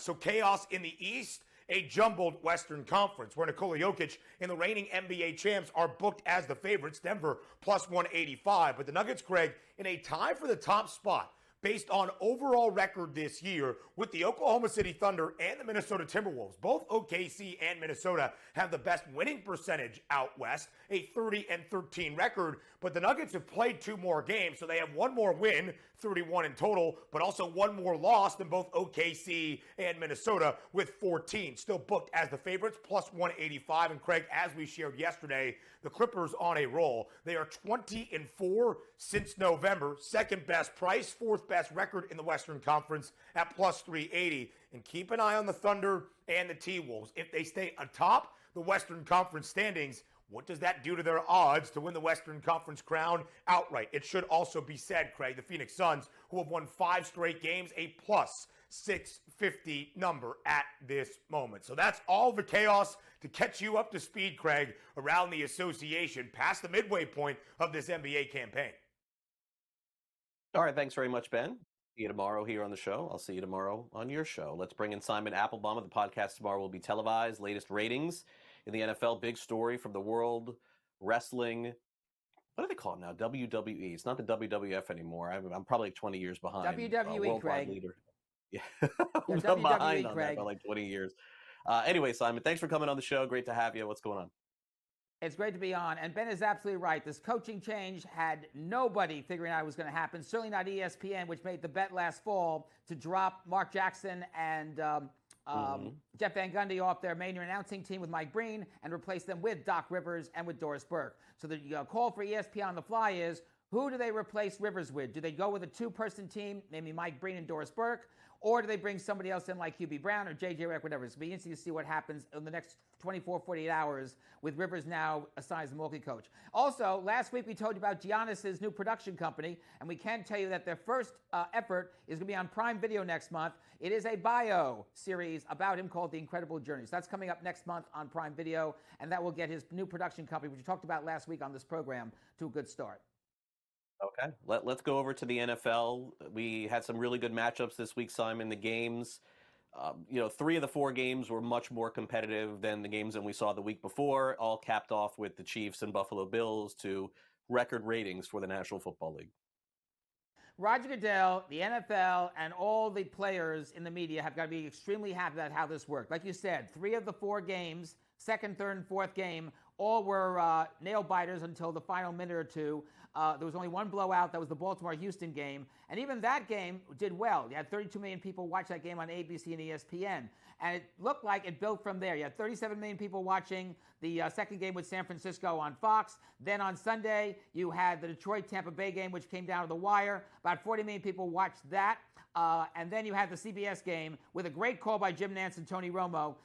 So chaos in the East, a jumbled Western Conference where Nikola Jokic and the reigning NBA champs are booked as the favorites. Denver plus 185. But the Nuggets, Craig, in a tie for the top spot based on overall record this year with the Oklahoma City Thunder and the Minnesota Timberwolves. Both OKC and Minnesota have the best winning percentage out west, a 30-13 record, but the Nuggets have played 2 more games, so they have 1 more win, 31 in total, but also 1 more loss than both OKC and Minnesota with 14. Still booked as the favorites, plus 185. And Craig, as we shared yesterday, the Clippers on a roll. They are 20-4 since November, second best price, 4th best record in the Western Conference at plus 380. And keep an eye on the Thunder and the T-Wolves. If they stay atop the Western Conference standings, what does that do to their odds to win the Western Conference crown outright? It should also be said, Craig, the Phoenix Suns, who have won 5 straight games, a plus 650 number at this moment. So that's all the chaos to catch you up to speed, Craig, around the association past the midway point of this NBA campaign. All right, thanks very much, Ben. See you tomorrow here on the show. I'll see you tomorrow on your show. Let's bring in Simon Applebaum. The podcast tomorrow will be televised. Latest ratings in the NFL. Big story from the World Wrestling. What do they call it now? WWE. It's not the WWF anymore. I'm probably like 20 years behind. WWE, Craig. Leader. Yeah, I'm behind on that by like 20 years. Anyway, Simon, thanks for coming on the show. Great to have you. What's going on? It's great to be on. And Ben is absolutely right. This coaching change had nobody figuring out it was going to happen. Certainly not ESPN, which made the bet last fall to drop Mark Jackson and Jeff Van Gundy off their main announcing team with Mike Breen and replace them with Doc Rivers and with Doris Burke. So the call for ESPN on the fly is, who do they replace Rivers with? Do they go with a 2-person team, maybe Mike Breen and Doris Burke? Or do they bring somebody else in like QB Brown or J.J. Redick, whatever? It's going to be interesting to see what happens in the next 24, 48 hours with Rivers now assigned as the Milwaukee coach. Also, last week we told you about Giannis's new production company, and we can tell you that their first effort is going to be on Prime Video next month. It is a bio series about him called The Incredible Journey. So that's coming up next month on Prime Video, and that will get his new production company, which we talked about last week on this program, to a good start. Okay, let's go over to the NFL. We had some really good matchups this week, Simon. The games, 3 of the 4 games were much more competitive than the games that we saw the week before, all capped off with the Chiefs and Buffalo Bills to record ratings for the National Football League. Roger Goodell, the NFL, and all the players in the media have got to be extremely happy about how this worked. Like you said, 3 of the 4 games, second, third, and fourth game, all were nail biters until the final minute or two. There was only one blowout. That was the Baltimore-Houston game. And even that game did well. You had 32 million people watch that game on ABC and ESPN. And it looked like it built from there. You had 37 million people watching the second game with San Francisco on Fox. Then on Sunday, you had the Detroit-Tampa Bay game, which came down to the wire. About 40 million people watched that. And then you had the CBS game with a great call by Jim Nantz and Tony Romo,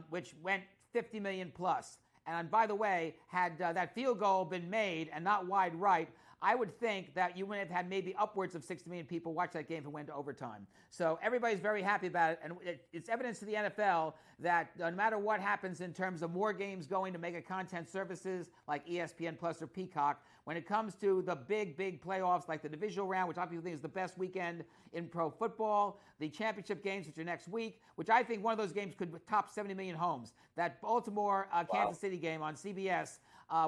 which went 50 million plus. And by the way, had that field goal been made and not wide right, I would think that you would have had maybe upwards of 60 million people watch that game if it went to overtime. So everybody's very happy about it. And it's evidence to the NFL that no matter what happens in terms of more games going to mega content services like ESPN Plus or Peacock, when it comes to the big playoffs like the divisional round, which I think is the best weekend in pro football, the championship games, which are next week, which I think one of those games could top 70 million homes. That Baltimore-Kansas City game on CBS,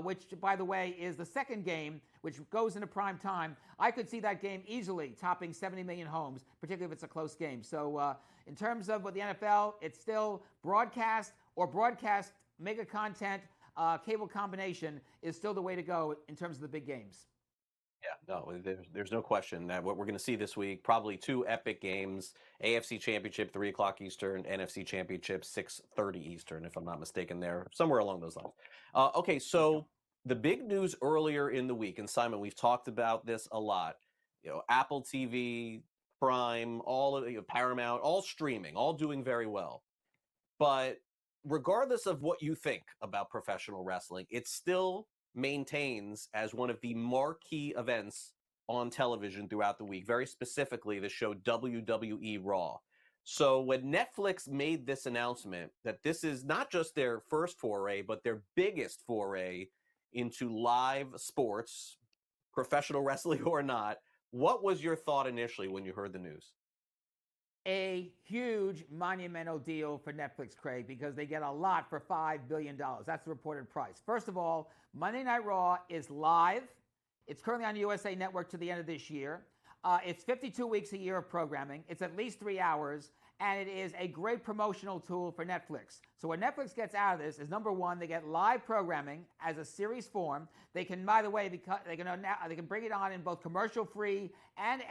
which, by the way, is the second game, which goes into prime time. I could see that game easily topping 70 million homes, particularly if it's a close game. So in terms of what the NFL, it's still broadcast or broadcast mega content, cable combination is still the way to go in terms of the big games. Yeah, no, there's no question that what we're going to see this week, probably two epic games, AFC Championship, 3 o'clock Eastern, NFC Championship, 6:30 Eastern, if I'm not mistaken there, somewhere along those lines. Okay, so the big news earlier in the week, and Simon, we've talked about this a lot, Apple TV, Prime, all of Paramount, all streaming, all doing very well. But regardless of what you think about professional wrestling, it still maintains as one of the marquee events on television throughout the week, very specifically the show WWE Raw. So when Netflix made this announcement that this is not just their first foray, but their biggest foray into live sports, professional wrestling or not, what was your thought initially when you heard the news? A huge monumental deal for Netflix, Craig, because they get a lot for $5 billion. That's the reported price. First of all, Monday Night Raw is live. It's currently on USA Network to the end of this year. It's 52 weeks a year of programming. It's at least 3 hours, and it is a great promotional tool for Netflix. So what Netflix gets out of this is, number one, they get live programming as a series form. They can, by the way, they can bring it on in both commercial-free and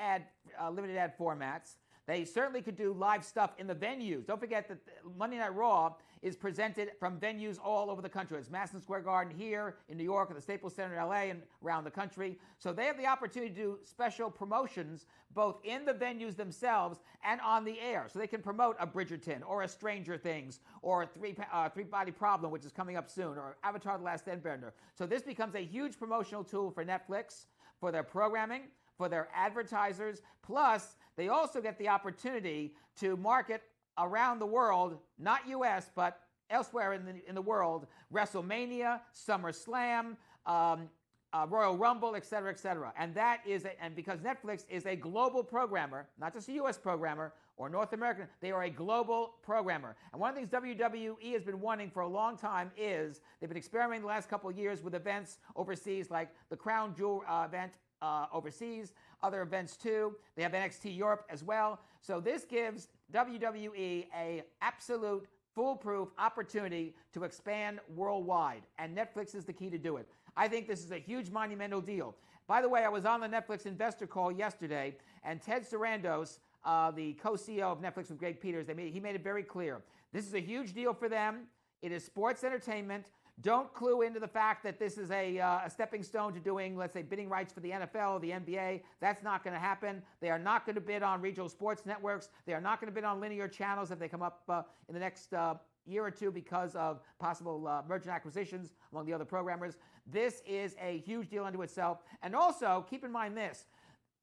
limited ad formats. They certainly could do live stuff in the venues. Don't forget that Monday Night Raw is presented from venues all over the country. It's Madison Square Garden here in New York, at the Staples Center in LA, and around the country. So they have the opportunity to do special promotions both in the venues themselves and on the air. So they can promote a Bridgerton or a Stranger Things or a Three-Body Problem, which is coming up soon, or Avatar: The Last Airbender. So this becomes a huge promotional tool for Netflix, for their programming, for their advertisers. Plus, they also get the opportunity to market around the world, not U.S., but elsewhere in the world, WrestleMania, SummerSlam, Royal Rumble, et cetera, et cetera. And that is, and because Netflix is a global programmer, not just a U.S. programmer or North American, they are a global programmer. And one of the things WWE has been wanting for a long time is they've been experimenting the last couple of years with events overseas, like the Crown Jewel event overseas, other events too. They have NXT Europe as well. So this gives WWE a absolute foolproof opportunity to expand worldwide, and Netflix is the key to do it. I think this is a huge monumental deal. By the way, I was on the Netflix investor call yesterday, and Ted Sarandos, the co-CEO of Netflix with Greg Peters, he made it very clear. This is a huge deal for them. It is sports entertainment. Don't clue into the fact that this is a stepping stone to doing, let's say, bidding rights for the NFL, the NBA. That's not going to happen. They are not going to bid on regional sports networks. They are not going to bid on linear channels if they come up in the next year or two because of possible merger and acquisitions among the other programmers. This is a huge deal unto itself. And also, keep in mind this.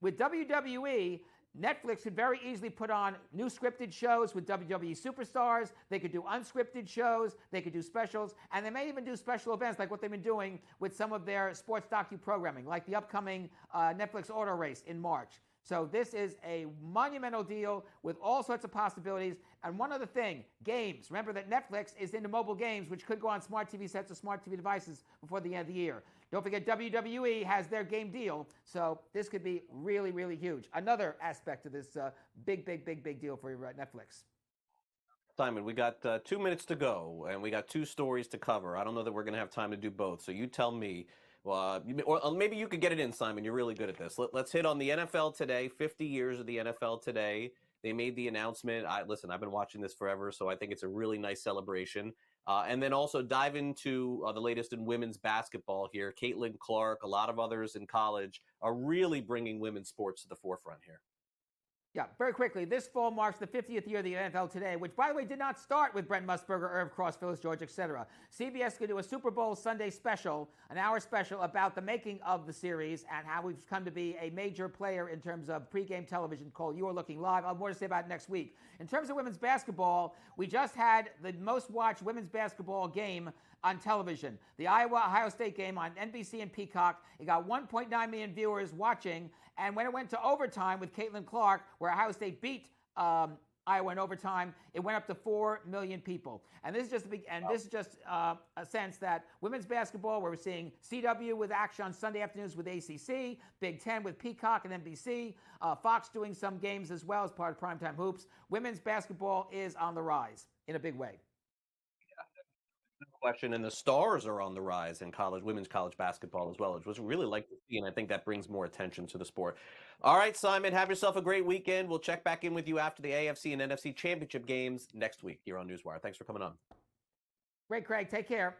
With WWE, Netflix could very easily put on new scripted shows with WWE superstars. They could do unscripted shows. They could do specials. And they may even do special events like what they've been doing with some of their sports docu-programming, like the upcoming Netflix Auto Race in March. So this is a monumental deal with all sorts of possibilities. And one other thing, games. Remember that Netflix is into mobile games, which could go on smart TV sets or smart TV devices before the end of the year. Don't forget WWE has their game deal, so this could be really, really huge. Another aspect of this big deal for Netflix. Simon, we got 2 minutes to go, and we got two stories to cover. I don't know that we're going to have time to do both, so you tell me. Or maybe you could get it in, Simon. You're really good at this. Let's hit on the NFL today, 50 years of the NFL today. They made the announcement. Listen, I've been watching this forever, so I think it's a really nice celebration. And then also dive into the latest in women's basketball here. Caitlin Clark, a lot of others in college are really bringing women's sports to the forefront here. Yeah, very quickly. This fall marks the 50th year of the NFL today, which, by the way, did not start with Brent Musburger, Irv Cross, Phyllis George, etc. CBS could do a Super Bowl Sunday special, an hour special about the making of the series and how we've come to be a major player in terms of pregame television called You Are Looking Live. I'll have more to say about it next week. In terms of women's basketball, we just had the most watched women's basketball game on television. The Iowa-Ohio State game on NBC and Peacock. It got 1.9 million viewers watching. And when it went to overtime with Caitlin Clark, where Ohio State beat Iowa in overtime, it went up to 4 million people. And this is just a sense that women's basketball, where we're seeing CW with action on Sunday afternoons with ACC, Big Ten with Peacock and NBC, Fox doing some games as well as part of Primetime Hoops. Women's basketball is on the rise in a big way. Question, and the stars are on the rise in women's college basketball as well, which was really like to see, and I think that brings more attention to the sport. All right, Simon, have yourself a great weekend. We'll check back in with you after the AFC and NFC championship games next week here on NewsWire. Thanks for coming on. Great, Craig. Take care.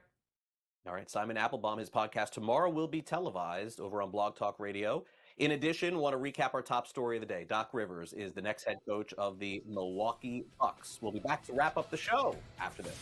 All right, Simon Applebaum, his podcast tomorrow will be televised over on Blog Talk Radio. In addition, want to recap our top story of the day. Doc Rivers is the next head coach of the Milwaukee Bucks. We'll be back to wrap up the show after this.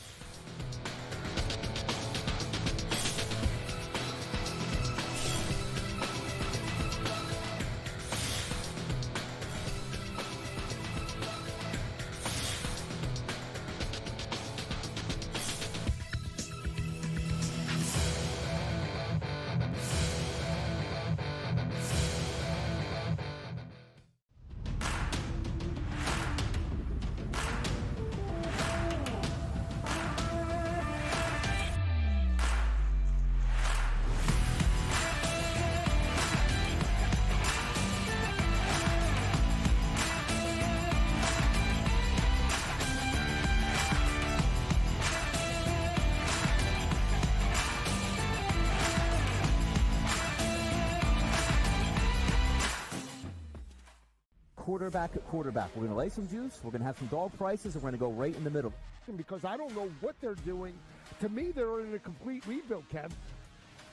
Quarterback at quarterback. We're going to lay some juice. We're going to have some dog prices, and we're going to go right in the middle. Because I don't know what they're doing. To me, they're in a complete rebuild, Kev.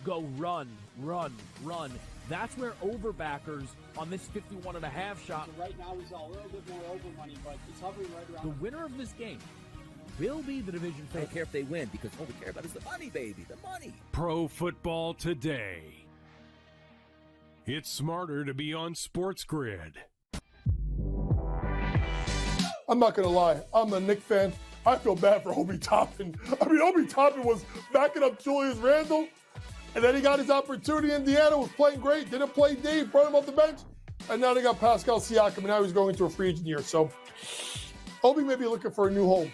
Go run, run, run. That's where overbackers on this 51.5 shot. So right now, he's a little bit more over money, but he's hovering right around. The winner of this game will be the division favorite. I don't care if they win, because all we care about is the money, baby, the money. Pro football today. It's smarter to be on SportsGrid. I'm not going to lie. I'm a Knick fan. I feel bad for Obi Toppin. I mean, Obi Toppin was backing up Julius Randle, and then he got his opportunity. Indiana was playing great. Didn't play deep. Brought him off the bench. And now they got Pascal Siakam, and now he's going into a free agent year. So Obi may be looking for a new home.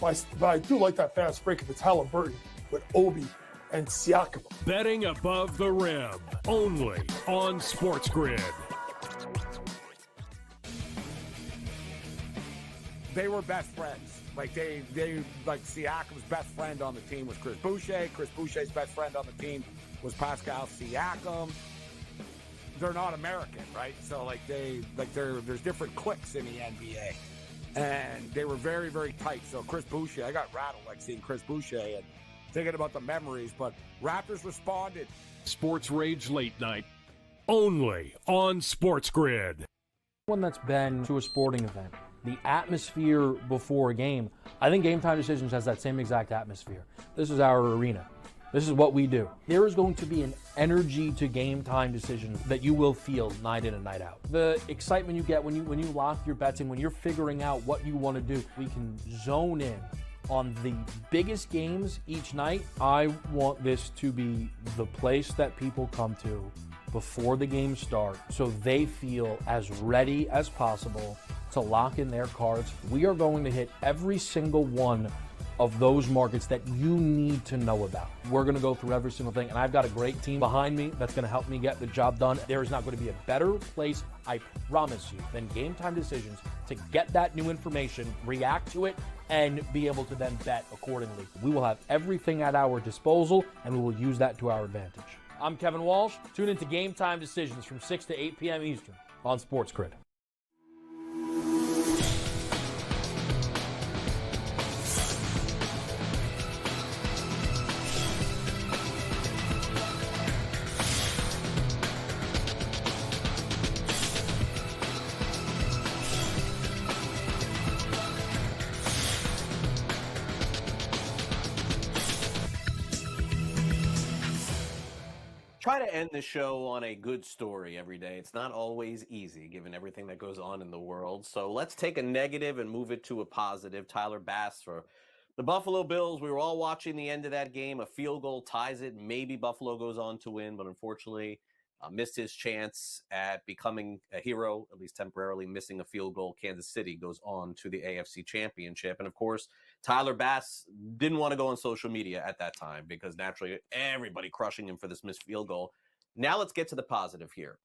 But I do like that fast break if it's Halliburton with Obi and Siakam. Betting above the rim. Only on SportsGrid. They were best friends. Like Siakam's best friend on the team was Chris Boucher. Chris Boucher's best friend on the team was Pascal Siakam. They're not American, right? So there's different cliques in the NBA, and they were very, very tight. So Chris Boucher, I got rattled seeing Chris Boucher and thinking about the memories. But Raptors responded. Sports Rage Late Night. Only on SportsGrid. One that's been to a sporting event. The atmosphere before a game, I think Game Time Decisions has that same exact atmosphere. This is our arena. This is what we do. There is going to be an energy to Game Time Decisions that you will feel night in and night out. The excitement you get when you lock your bets in, when you're figuring out what you want to do, we can zone in on the biggest games each night. I want this to be the place that people come to before the games start so they feel as ready as possible to lock in their cards. We are going to hit every single one of those markets that you need to know about. We're going to go through every single thing, and I've got a great team behind me that's going to help me get the job done. There is not going to be a better place, I promise you, than Game Time Decisions to get that new information, react to it, and be able to then bet accordingly. We will have everything at our disposal, and we will use that to our advantage. I'm Kevin Walsh. Tune into Game Time Decisions from 6 to 8 p.m. Eastern on SportsGrid. Try to end the show on a good story every day. It's not always easy given everything that goes on in the world. So let's take a negative and move it to a positive. Tyler Bass for the Buffalo Bills. We were all watching the end of that game. A field goal ties it. Maybe Buffalo goes on to win, but unfortunately missed his chance at becoming a hero, at least temporarily missing a field goal. Kansas City goes on to the AFC Championship. And of course, Tyler Bass didn't want to go on social media at that time because naturally everybody crushing him for this missed field goal. Now let's get to the positive here.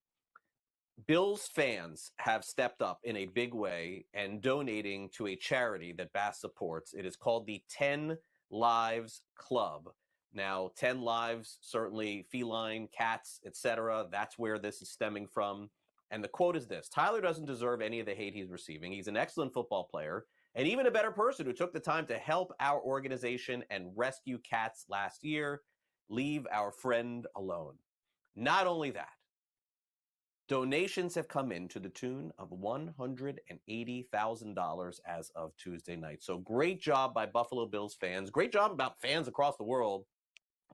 Bills fans have stepped up in a big way and donating to a charity that Bass supports. It is called the 10 Lives Club. Now, 10 lives, certainly feline, cats, etc. That's where this is stemming from. And the quote is this: Tyler doesn't deserve any of the hate he's receiving. He's an excellent football player and even a better person who took the time to help our organization and rescue cats last year. Leave our friend alone. Not only that, donations have come in to the tune of $180,000 as of Tuesday night. So great job by Buffalo Bills fans. Great job about fans across the world.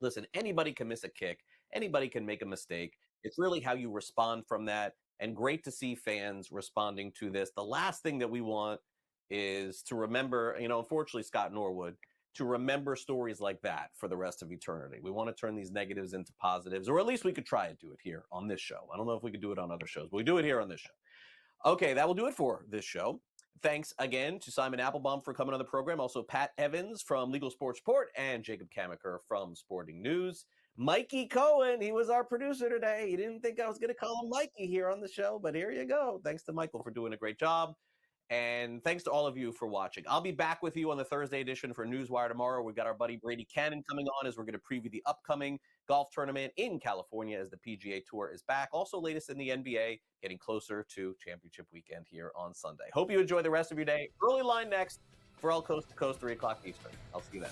Listen, anybody can miss a kick. Anybody can make a mistake. It's really how you respond from that. And great to see fans responding to this. The last thing that we want is to remember, unfortunately, Scott Norwood, to remember stories like that for the rest of eternity. We want to turn these negatives into positives, or at least we could try to do it here on this show. I don't know if we could do it on other shows, but we do it here on this show. Okay, that will do it for this show. Thanks again to Simon Applebaum for coming on the program. Also, Pat Evans from Legal Sports Report and Jacob Camenker from Sporting News. Mikey Cohen, he was our producer today. He didn't think I was going to call him Mikey here on the show, but here you go. Thanks to Michael for doing a great job. And thanks to all of you for watching. I'll be back with you on the Thursday edition for NewsWire tomorrow. We've got our buddy Brady Cannon coming on as we're going to preview the upcoming golf tournament in California as the PGA Tour is back. Also, latest in the NBA, getting closer to championship weekend here on Sunday. Hope you enjoy the rest of your day. Early line next for All Coast to Coast, 3 o'clock Eastern. I'll see you then.